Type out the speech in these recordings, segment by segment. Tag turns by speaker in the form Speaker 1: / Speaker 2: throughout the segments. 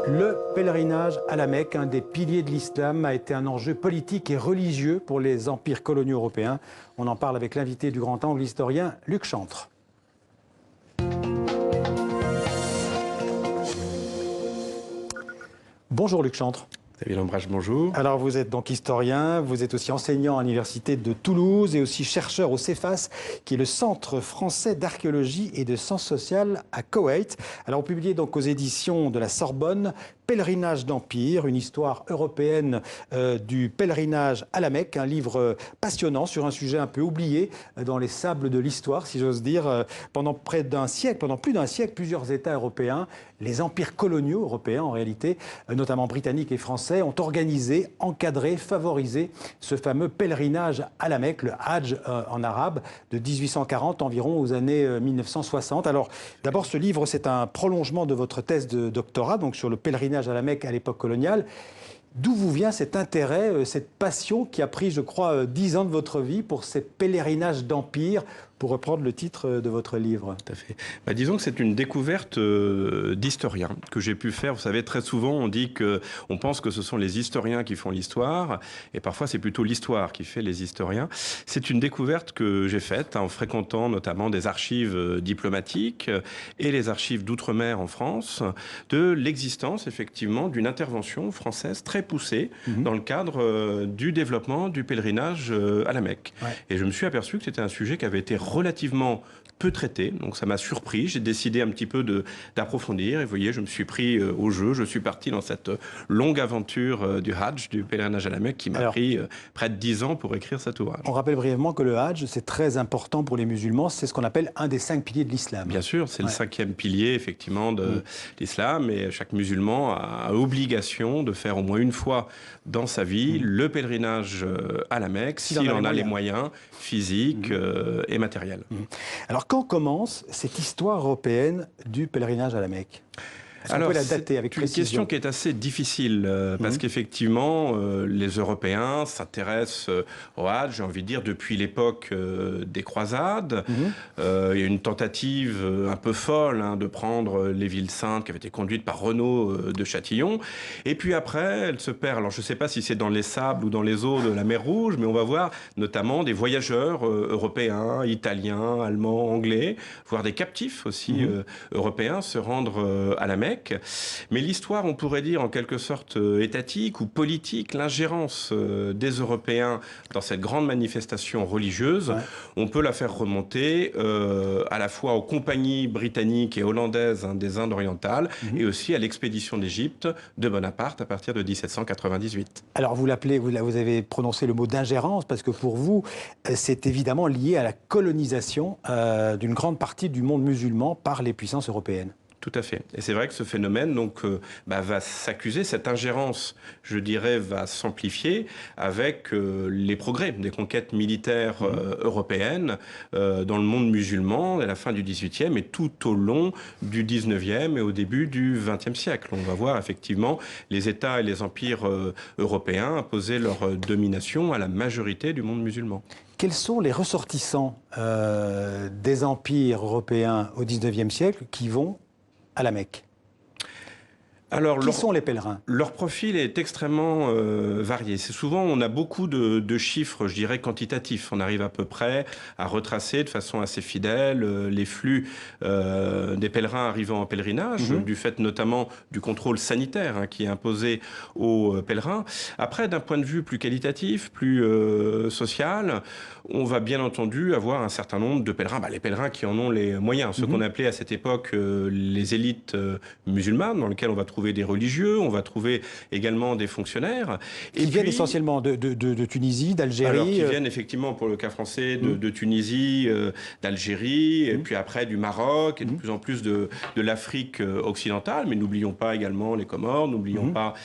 Speaker 1: Le pèlerinage à la Mecque, un des piliers de l'islam, a été un enjeu politique et religieux pour les empires coloniaux européens. On en parle avec l'invité du Grand Angle, l'historien Luc Chantre. Bonjour Luc Chantre.
Speaker 2: David Lambrach, bonjour.
Speaker 1: Alors vous êtes donc historien, vous êtes aussi enseignant à l'université de Toulouse et aussi chercheur au CEFAS, qui est le Centre français d'archéologie et de sciences sociales à Koweït. Alors vous publiez donc aux éditions de la Sorbonne Pèlerinage d'Empire, une histoire européenne du pèlerinage à la Mecque, un livre passionnant sur un sujet un peu oublié dans les sables de l'histoire, si j'ose dire. Pendant plus d'un siècle, plusieurs États européens, les empires coloniaux européens en réalité, notamment britanniques et français, ont organisé, encadré, favorisé ce fameux pèlerinage à la Mecque, le Hajj en arabe, de 1840 environ aux années 1960. Alors d'abord, ce livre, c'est un prolongement de votre thèse de doctorat, donc sur le pèlerinage à la Mecque à l'époque coloniale. D'où vous vient cet intérêt, cette passion qui a pris, je crois, 10 ans de votre vie pour ces pèlerinages d'empire, pour reprendre le titre de votre livre?
Speaker 2: Tout à fait. Disons que c'est une découverte d'historien que j'ai pu faire. Vous savez, très souvent, on pense que ce sont les historiens qui font l'histoire, et parfois c'est plutôt l'histoire qui fait les historiens. C'est une découverte que j'ai faite en fréquentant notamment des archives diplomatiques et les archives d'outre-mer en France, de l'existence effectivement d'une intervention française très poussée dans le cadre du développement du pèlerinage à la Mecque. Ouais. Et je me suis aperçu que c'était un sujet qui avait été relativement peu traité, donc ça m'a surpris. J'ai décidé un petit peu d'approfondir, et vous voyez, je me suis pris au jeu, je suis parti dans cette longue aventure du Hajj, du pèlerinage à la Mecque, qui m'a pris près de 10 ans pour écrire cet ouvrage.
Speaker 1: On rappelle brièvement que le Hajj, c'est très important pour les musulmans, c'est ce qu'on appelle un des 5 piliers de l'islam.
Speaker 2: Bien sûr, c'est le 5e pilier, effectivement, de l'islam, et chaque musulman a obligation de faire au moins une fois dans sa vie le pèlerinage à la Mecque, s'il en a les moyens physiques et matériels.
Speaker 1: Alors, quand commence cette histoire européenne du pèlerinage à la Mecque?
Speaker 2: Alors, c'est une question qui est assez difficile, parce qu'effectivement, les Européens s'intéressent au Hajj, j'ai envie de dire, depuis l'époque des croisades. Il y a une tentative un peu folle de prendre les villes saintes qui avaient été conduites par Renaud de Châtillon. Et puis après, elle se perd. Alors, je ne sais pas si c'est dans les sables ou dans les eaux de la mer Rouge, mais on va voir notamment des voyageurs européens, italiens, allemands, anglais, voire des captifs aussi européens se rendre à la Mecque. Mais l'histoire, on pourrait dire en quelque sorte étatique ou politique, l'ingérence des Européens dans cette grande manifestation religieuse, on peut la faire remonter à la fois aux compagnies britanniques et hollandaises des Indes orientales et aussi à l'expédition d'Égypte de Bonaparte à partir de 1798.
Speaker 1: Alors vous l'appelez, vous avez prononcé le mot d'ingérence parce que pour vous, c'est évidemment lié à la colonisation d'une grande partie du monde musulman par les puissances européennes.
Speaker 2: Tout à fait. Et c'est vrai que ce phénomène va s'accuser, cette ingérence, je dirais, va s'amplifier avec les progrès des conquêtes militaires européennes dans le monde musulman à la fin du XVIIIe et tout au long du XIXe et au début du XXe siècle. On va voir effectivement les États et les empires européens imposer leur domination à la majorité du monde musulman.
Speaker 1: Quels sont les ressortissants des empires européens au XIXe siècle qui vont à la Mecque?
Speaker 2: Alors,
Speaker 1: qui sont les pèlerins?
Speaker 2: Leur profil est extrêmement varié. C'est souvent, on a beaucoup de chiffres, je dirais, quantitatifs. On arrive à peu près à retracer de façon assez fidèle les flux des pèlerins arrivant en pèlerinage, du fait notamment du contrôle sanitaire qui est imposé aux pèlerins. Après, d'un point de vue plus qualitatif, plus social, on va bien entendu avoir un certain nombre de pèlerins, les pèlerins qui en ont les moyens, ce qu'on appelait à cette époque les élites musulmanes, dans lesquelles on va trouver des religieux, on va trouver également des fonctionnaires.
Speaker 1: Qui viennent essentiellement de Tunisie, d'Algérie.
Speaker 2: Alors, qui viennent effectivement, pour le cas français, de Tunisie, d'Algérie, et puis après du Maroc, et de plus en plus de l'Afrique occidentale, mais n'oublions pas également les Comores, n'oublions pas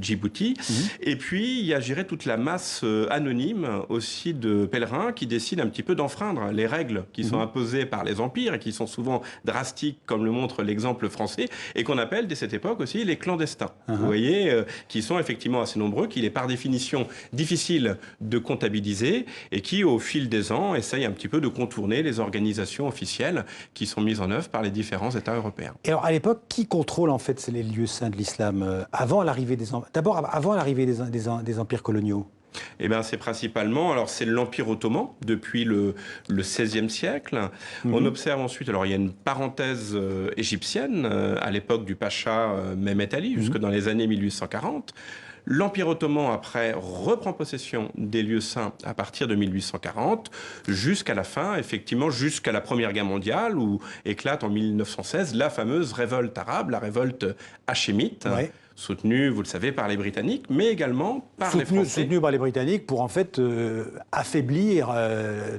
Speaker 2: Djibouti. Et puis, il y a, je dirais, toute la masse anonyme aussi de pèlerins qui décident un petit peu d'enfreindre les règles qui sont imposées par les empires et qui sont souvent drastiques, comme le montre l'exemple français, et qu'on appelle dès cette époque époque aussi les clandestins, vous voyez, qui sont effectivement assez nombreux, qu'il est par définition difficile de comptabiliser et qui, au fil des ans, essayent un petit peu de contourner les organisations officielles qui sont mises en œuvre par les différents États européens.
Speaker 1: Et alors, à l'époque, qui contrôle en fait les lieux saints de l'islam avant l'arrivée d'abord avant l'arrivée des empires coloniaux?
Speaker 2: Eh bien, c'est principalement, alors c'est l'Empire ottoman depuis le XVIe siècle. On observe ensuite, alors il y a une parenthèse égyptienne à l'époque du pacha Mehmet Ali, jusque dans les années 1840. L'Empire ottoman, après, reprend possession des lieux saints à partir de 1840, jusqu'à la fin, effectivement, jusqu'à la Première Guerre mondiale, où éclate en 1916 la fameuse révolte arabe, la révolte hachémite.
Speaker 1: Ouais.
Speaker 2: Soutenue, vous le savez, par les Britanniques, mais également par les Français.
Speaker 1: Soutenue par les Britanniques pour en fait affaiblir,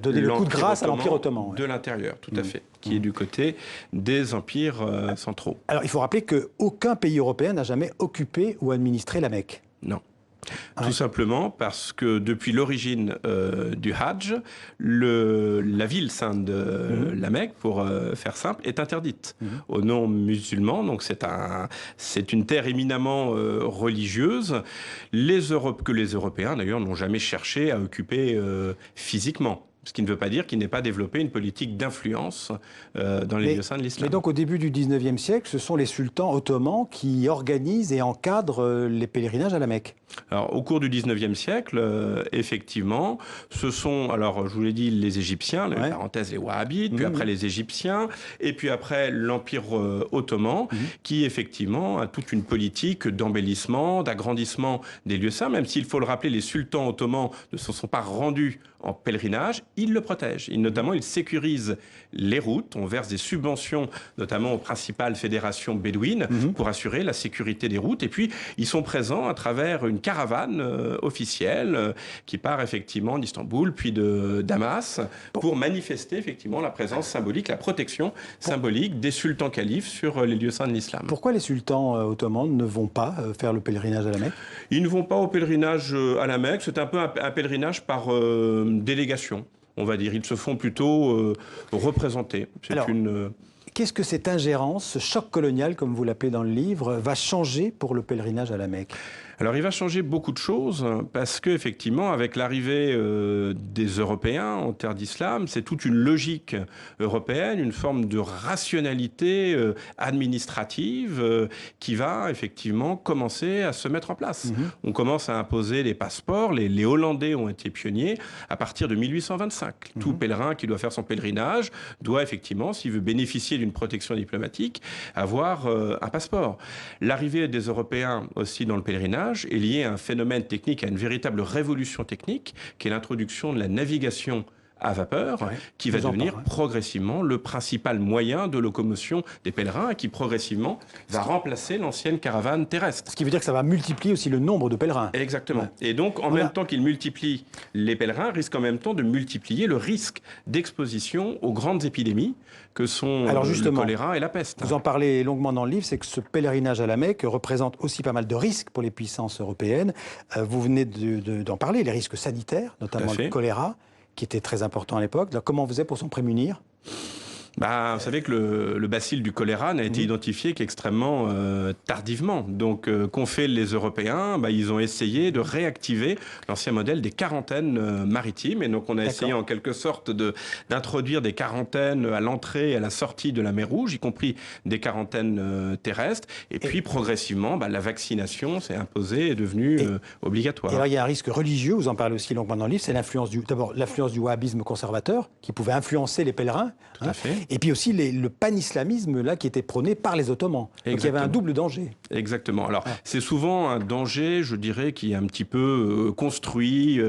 Speaker 1: donner le coup de grâce à l'Empire ottoman.
Speaker 2: De l'intérieur, tout à fait, qui est du côté des empires centraux.
Speaker 1: Alors il faut rappeler qu'aucun pays européen n'a jamais occupé ou administré la Mecque.
Speaker 2: Non. Tout simplement parce que depuis l'origine du Hajj, la ville sainte de la Mecque, pour faire simple, est interdite aux non-musulmans. Donc c'est une terre éminemment religieuse que les Européens, d'ailleurs, n'ont jamais cherché à occuper physiquement. Ce qui ne veut pas dire qu'il n'ait pas développé une politique d'influence dans les lieux saints de l'islam.
Speaker 1: Mais donc au début du 19e siècle, ce sont les sultans ottomans qui organisent et encadrent les pèlerinages à la Mecque.
Speaker 2: Alors au cours du 19e siècle, effectivement, ce sont, alors je vous l'ai dit, les Égyptiens, la parenthèse les Wahhabites, puis après les Égyptiens, et puis après l'Empire ottoman, qui effectivement a toute une politique d'embellissement, d'agrandissement des lieux saints, même s'il faut le rappeler, les sultans ottomans ne se sont pas rendus en pèlerinage, ils le protègent. Notamment, ils sécurisent les routes. On verse des subventions, notamment aux principales fédérations bédouines, pour assurer la sécurité des routes. Et puis, ils sont présents à travers une caravane officielle qui part effectivement d'Istanbul, puis de Damas, pour manifester effectivement la présence symbolique, la protection symbolique des sultans califes sur les lieux saints de l'islam.
Speaker 1: Pourquoi les sultans ottomans ne vont pas faire le pèlerinage à la Mecque?
Speaker 2: Ils ne vont pas au pèlerinage à la Mecque. C'est un peu un pèlerinage par délégation, on va dire. Ils se font plutôt représenter.
Speaker 1: Qu'est-ce que cette ingérence, ce choc colonial, comme vous l'appelez dans le livre, va changer pour le pèlerinage à la Mecque?
Speaker 2: Alors il va changer beaucoup de choses parce qu'effectivement, avec l'arrivée des Européens en terre d'islam, c'est toute une logique européenne, une forme de rationalité administrative qui va effectivement commencer à se mettre en place. On commence à imposer les passeports, les Hollandais ont été pionniers à partir de 1825. Tout pèlerin qui doit faire son pèlerinage doit effectivement, s'il veut bénéficier d'une protection diplomatique, avoir un passeport. L'arrivée des Européens aussi dans le pèlerinage est lié à un phénomène technique, à une véritable révolution technique, qui est l'introduction de la navigation à vapeur, qui va devenir progressivement le principal moyen de locomotion des pèlerins et qui progressivement va remplacer l'ancienne caravane terrestre.
Speaker 1: Ce qui veut dire que ça va multiplier aussi le nombre de pèlerins.
Speaker 2: Exactement. Et donc, en même temps qu'il multiplie les pèlerins, risque en même temps de multiplier le risque d'exposition aux grandes épidémies que sont le choléra et la peste.
Speaker 1: Vous en parlez longuement dans le livre, c'est que ce pèlerinage à la Mecque représente aussi pas mal de risques pour les puissances européennes. Vous venez d'en parler, les risques sanitaires, notamment le choléra, qui était très important à l'époque. Comment on faisait pour s'en prémunir?
Speaker 2: Vous savez que le bacille du choléra n'a été identifié qu'extrêmement tardivement. Donc, qu'ont fait les Européens? Ils ont essayé de réactiver l'ancien modèle des quarantaines maritimes. Et donc, on a essayé en quelque sorte d'introduire des quarantaines à l'entrée et à la sortie de la mer Rouge, y compris des quarantaines terrestres. Et puis, progressivement, la vaccination s'est imposée et est devenue obligatoire.
Speaker 1: Et alors, il y a un risque religieux, vous en parlez aussi longuement dans le livre, c'est d'abord l'influence du wahhabisme conservateur, qui pouvait influencer les pèlerins.
Speaker 2: Tout à fait.
Speaker 1: Et puis aussi le pan-islamisme là, qui était prôné par les Ottomans. Donc il y avait un double danger.
Speaker 2: Exactement. Alors c'est souvent un danger, je dirais, qui est un petit peu construit,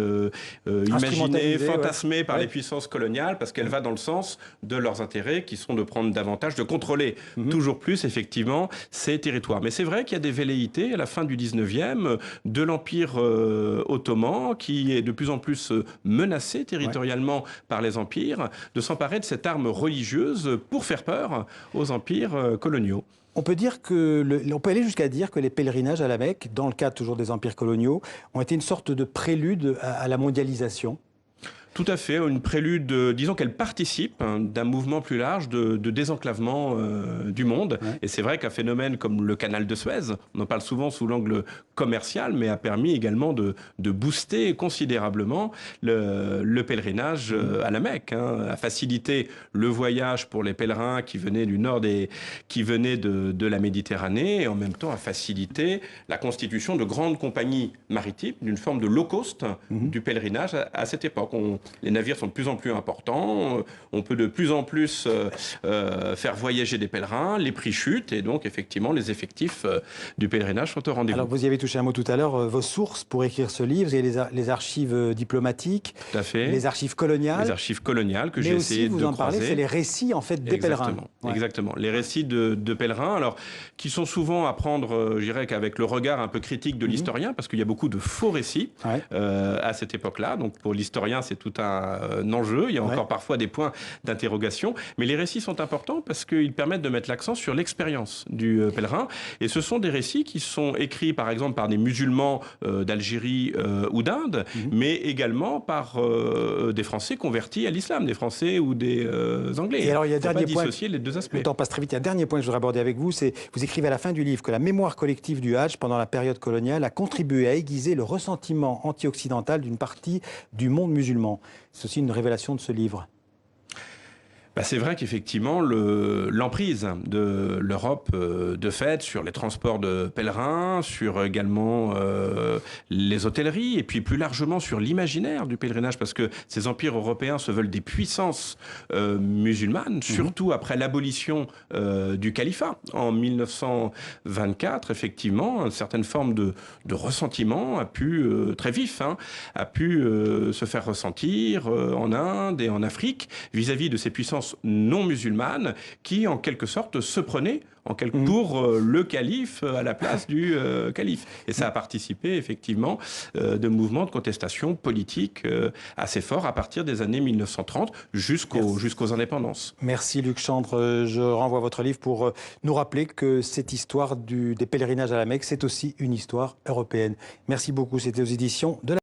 Speaker 2: imaginé, fantasmé par les puissances coloniales, parce qu'elle va dans le sens de leurs intérêts, qui sont de prendre davantage, de contrôler toujours plus, effectivement, ces territoires. Mais c'est vrai qu'il y a des velléités à la fin du 19e de l'Empire ottoman, qui est de plus en plus menacé territorialement par les empires, de s'emparer de cette arme religieuse pour faire peur aux empires coloniaux.
Speaker 1: On peut aller jusqu'à dire que les pèlerinages à la Mecque, dans le cadre toujours des empires coloniaux, ont été une sorte de prélude à la mondialisation.
Speaker 2: Tout à fait, une prélude, disons qu'elle participe d'un mouvement plus large de désenclavement du monde. Ouais. Et c'est vrai qu'un phénomène comme le canal de Suez, on en parle souvent sous l'angle commercial, mais a permis également de booster considérablement le pèlerinage à la Mecque, a facilité le voyage pour les pèlerins qui venaient du nord qui venaient de la Méditerranée, et en même temps a facilité la constitution de grandes compagnies maritimes, d'une forme de low cost du pèlerinage à cette époque. Les navires sont de plus en plus importants, on peut de plus en plus faire voyager des pèlerins, les prix chutent et donc effectivement les effectifs du pèlerinage sont au rendez-vous.
Speaker 1: Alors vous y avez touché un mot tout à l'heure, vos sources pour écrire ce livre, vous avez les archives diplomatiques,
Speaker 2: tout à fait.
Speaker 1: Les archives coloniales.
Speaker 2: Les archives coloniales que j'ai essayé de croiser.
Speaker 1: Mais aussi, vous en parlez, c'est les récits en fait des pèlerins.
Speaker 2: Ouais. Exactement, les récits de pèlerins, alors qui sont souvent à prendre, je dirais qu'avec le regard un peu critique de l'historien, parce qu'il y a beaucoup de faux récits à cette époque-là. Donc pour l'historien, c'est tout un enjeu. Il y a encore parfois des points d'interrogation, mais les récits sont importants parce qu'ils permettent de mettre l'accent sur l'expérience du pèlerin. Et ce sont des récits qui sont écrits, par exemple, par des musulmans d'Algérie ou d'Inde, mais également par des Français convertis à l'islam, des Français ou des Anglais.
Speaker 1: Et alors, il y a
Speaker 2: pas dissocier les deux aspects.
Speaker 1: Le temps passe très vite. Il y a un dernier point que je voudrais aborder avec vous, c'est vous écrivez à la fin du livre que la mémoire collective du Hadj pendant la période coloniale a contribué à aiguiser le ressentiment anti-occidental d'une partie du monde musulman. C'est aussi une révélation de ce livre.
Speaker 2: C'est vrai qu'effectivement, l'emprise de l'Europe de fait sur les transports de pèlerins, sur également les hôtelleries et puis plus largement sur l'imaginaire du pèlerinage, parce que ces empires européens se veulent des puissances musulmanes, surtout après l'abolition du califat en 1924. Effectivement, une certaine forme de ressentiment a pu, très vif, a pu se faire ressentir en Inde et en Afrique vis-à-vis de ces puissances non musulmanes qui, en quelque sorte, se prenaient pour le calife à la place du calife. Et ça a participé, effectivement, de mouvements de contestation politique assez forts à partir des années 1930 jusqu'aux indépendances.
Speaker 1: Merci Luc Chantre. Je renvoie votre livre pour nous rappeler que cette histoire des pèlerinages à la Mecque, c'est aussi une histoire européenne. Merci beaucoup. C'était aux éditions de la